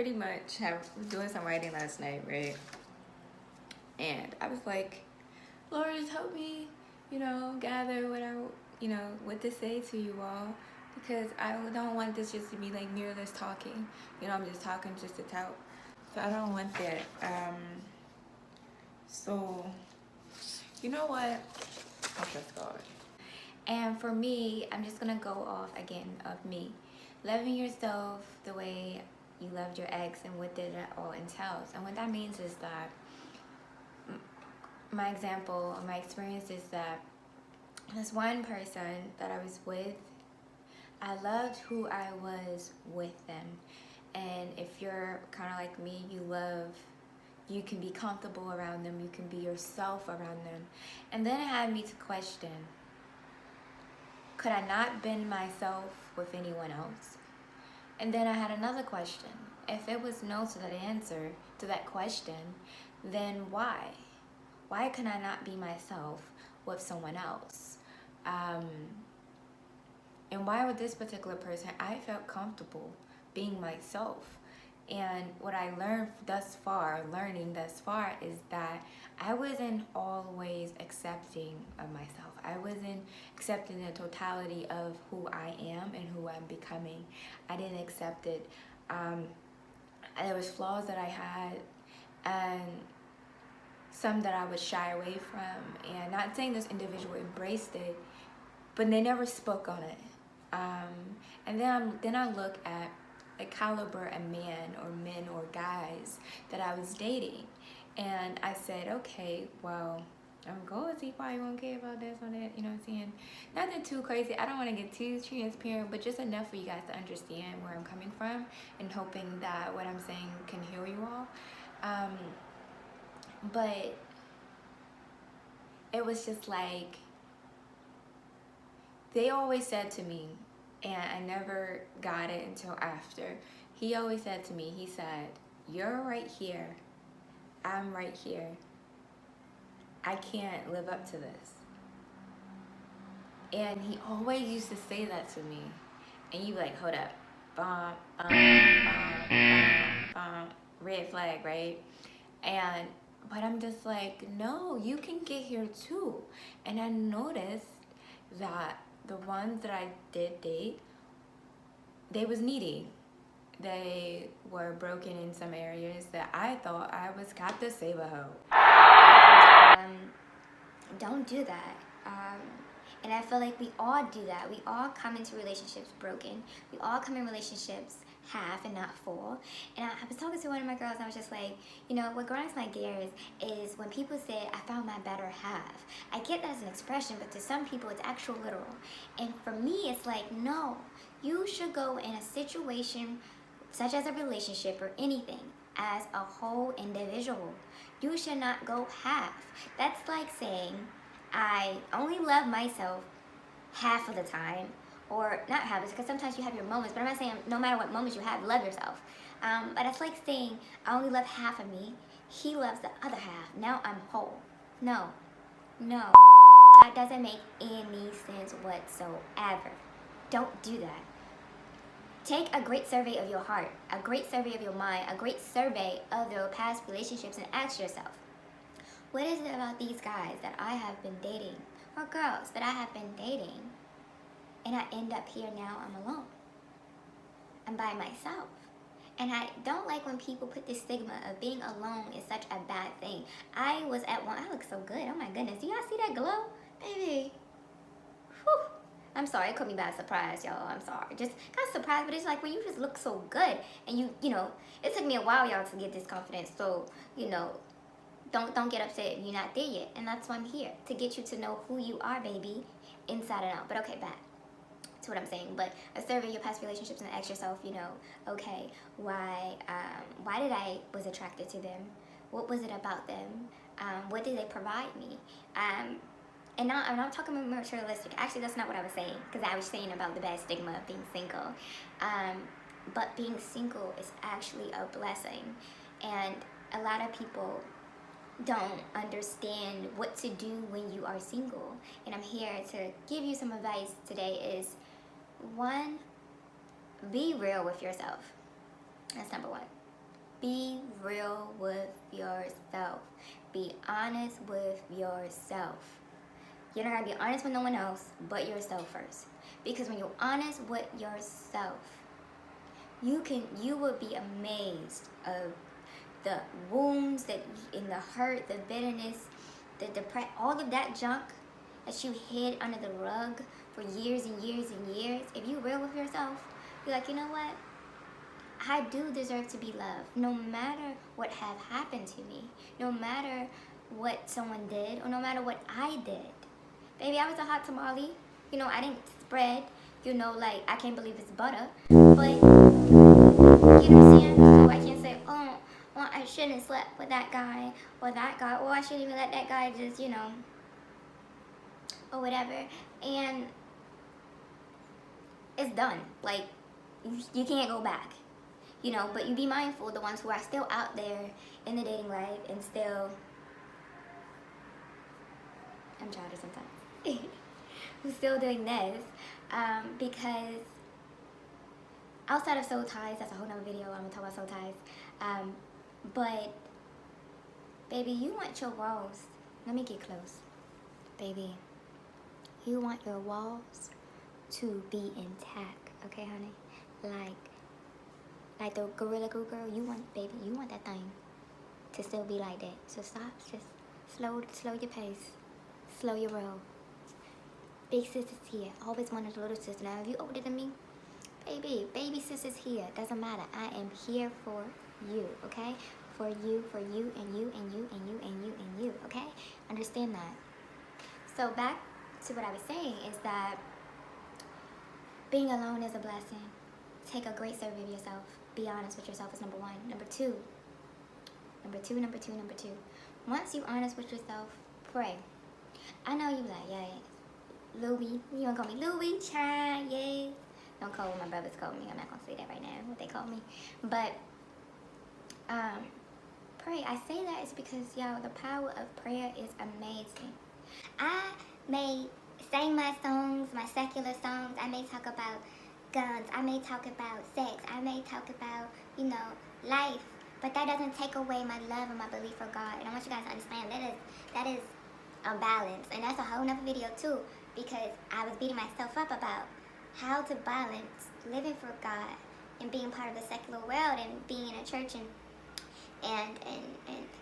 pretty much was doing some writing last night, right? And I was like, Lord, just help me, gather what to say to you all, because I don't want this just to be like mirrorless talking. I'm just talking just to tout. So I don't want that. So, you know what? I'll just go. And for me, I'm just gonna go off again of me. Loving yourself the way you loved your ex and what did it all entails. And what that means is that my example, my experience is that this one person that I was with, I loved who I was with them. And if you're kind of like me, you can be comfortable around them, you can be yourself around them. And then it had me to question, could I not been myself with anyone else? And then I had another question. If it was no to that answer, to that question, then why? Why can I not be myself with someone else? And why with this particular person, I felt comfortable being myself. And what I learning thus far, is that I wasn't always accepting of myself. I wasn't accepting the totality of who I am and who I'm becoming. I didn't accept it. There was flaws that I had, and some that I would shy away from. And not saying this individual embraced it, but they never spoke on it. And then I look at the caliber of men or guys that I was dating, and I said, okay, well, I'm going to see why you won't care about this or that, you know what I'm saying? Nothing too crazy. I don't want to get too transparent, but just enough for you guys to understand where I'm coming from, and hoping that what I'm saying can heal you all. But it was just like, they always said to me, and I never got it until after. He always said to me, he said, you're right here, I'm right here. I can't live up to this. And he always used to say that to me. And you be like, hold up. Red flag, right? But I'm just like, no, you can get here too. And I noticed that the ones that I did date, they was needy. They were broken in some areas that I thought I was got to save a hoe. Don't do that. And I feel like we all do that. We all come into relationships broken. We all come in relationships half and not full. And I was talking to one of my girls, and I was just like, what grinds my gears is when people say, I found my better half. I get that as an expression, but to some people it's actual literal. And for me, it's like, no, you should go in a situation such as a relationship or anything as a whole individual. You should not go half. That's like saying, I only love myself half of the time, or not half, because sometimes you have your moments, but I'm not saying no matter what moments you have, love yourself. But it's like saying, I only love half of me, he loves the other half, now I'm whole. No, that doesn't make any sense whatsoever. Don't do that. Take a great survey of your heart, a great survey of your mind, a great survey of your past relationships, and ask yourself, what is it about these guys that I have been dating, or girls that I have been dating, and I end up here now I'm alone? I'm by myself. And I don't like when people put this stigma of being alone is such a bad thing. I was at one, I look so good, oh my goodness. Do y'all see that glow? Baby. Whew. I'm sorry, it caught me by surprise, y'all. I'm sorry. Just got surprised, but it's like when you just look so good, and you know, it took me a while, y'all, to get this confidence. So, don't get upset if you're not there yet. And that's why I'm here, to get you to know who you are, baby, inside and out. But okay, back to what I'm saying. But a survey of your past relationships and ask yourself, okay, why did I was attracted to them? What was it about them? What did they provide me? And now I'm not talking about materialistic. Actually, that's not what I was saying, because I was saying about the bad stigma of being single. But being single is actually a blessing. And a lot of people don't understand what to do when you are single. And I'm here to give you some advice today is, 1, be real with yourself. That's number 1. Be real with yourself. Be honest with yourself. You're not gonna be honest with no one else but yourself first. Because when you're honest with yourself, you will be amazed of the wounds that in the hurt, the bitterness, the depression, all of that junk that you hid under the rug for years and years and years. If you're real with yourself, you're like, you know what? I do deserve to be loved, no matter what have happened to me, no matter what someone did, or no matter what I did. Baby, I was a hot tamale. You know, I didn't spread, you know, like, I can't believe it's butter. But, you know what I'm saying? So I can't say, oh, well, I shouldn't have slept with that guy, or I shouldn't even let that guy just, you know, or whatever. And it's done. Like, you can't go back. You know, but you be mindful of the ones who are still out there in the dating life and still, I'm childish sometimes, who's still doing this, because outside of soul ties, that's a whole nother video, I'm gonna talk about soul ties, but baby, you want your walls, let me get close, baby, you want your walls to be intact, okay honey, like the Gorilla Glue girl, you want that thing to still be like that. So stop, just slow your pace, slow your roll. Big sis is here. Always wanted a little sister. Now, if you older than me, baby sis is here. Doesn't matter. I am here for you, okay? For you, and you, and you, and you, and you, and you, okay? Understand that. So back to what I was saying is that being alone is a blessing. Take a great survey of yourself. Be honest with yourself is number one. Number two. Once you're honest with yourself, pray. I know you like, yeah, Louis. You gonna call me Louis, child, yeah. Don't call what my brothers call me. I'm not gonna say that right now, what they call me. But, pray. I say that is because, yo, the power of prayer is amazing. I may sing my songs, my secular songs. I may talk about guns, I may talk about sex, I may talk about, you know, life, but that doesn't take away my love and my belief for God. And I want you guys to understand that is a balance, and that's a whole nother video too, because I was beating myself up about how to balance living for God and being part of the secular world and being in a church, and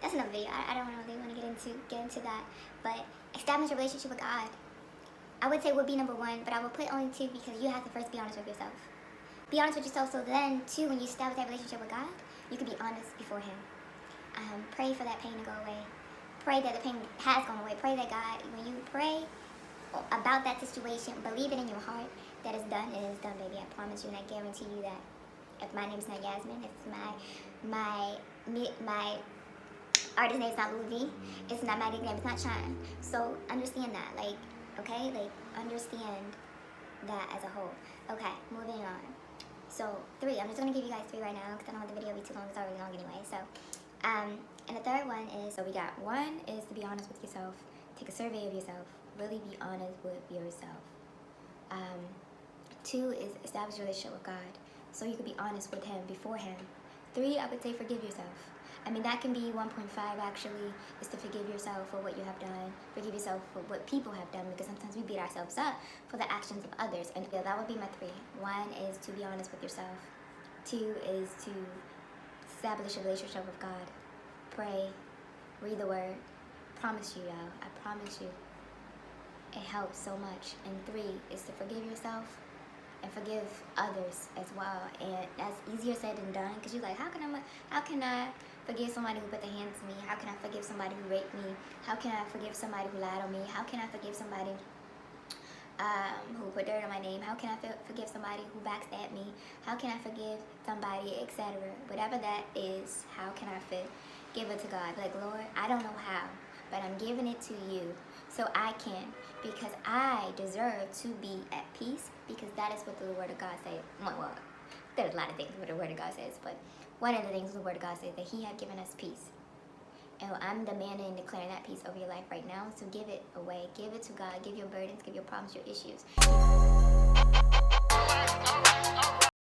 that's another video. I don't really want to get into that, but establish a relationship with God, I would say would be number one, but I would put only two because you have to first be honest with yourself. Be honest with yourself, so then, too, when you establish that relationship with God, you can be honest before Him. Pray for that pain to go away. Pray that the pain has gone away. Pray that God, when you pray about that situation, believe it in your heart that it's done, it is done, baby. I promise you, and I guarantee you that. If my name's not Yasmin, it's my artist name is not Louis V. It's not my nickname, it's not Shine. So understand that, like, okay, like, understand that as a whole. Okay, moving on. So, 3. I'm just going to give you guys 3 right now because I don't want the video to be too long. It's already long anyway. So, and the third one is, so we got 1 is to be honest with yourself. Take a survey of yourself. Really be honest with yourself. 2 is establish a relationship with God. So you can be honest with Him, before Him. 3, I would say forgive yourself. I mean, that can be 1.5 actually, is to forgive yourself for what you have done, forgive yourself for what people have done, because sometimes we beat ourselves up for the actions of others. And yeah, that would be my 3. 1 is to be honest with yourself. 2 is to establish a relationship with God. Pray, read the Word. Promise you, y'all, I promise you, it helps so much. And 3 is to forgive yourself and forgive others as well. And that's easier said than done, because you're like, how can I forgive somebody who put their hands on me? How can I forgive somebody who raped me? How can I forgive somebody who lied on me? How can I forgive somebody who put dirt on my name? How can I forgive somebody who backstabbed me? How can I forgive somebody, etc.? Whatever that is, how can I give it to God? Like, Lord, I don't know how, but I'm giving it to you so I can, because I deserve to be at peace, because that is what the Word of God says. Well, there's a lot of things what the Word of God says, but one of the things the Word of God says, that He had given us peace. And I'm demanding and declaring that peace over your life right now. So give it away. Give it to God. Give your burdens. Give your problems, your issues.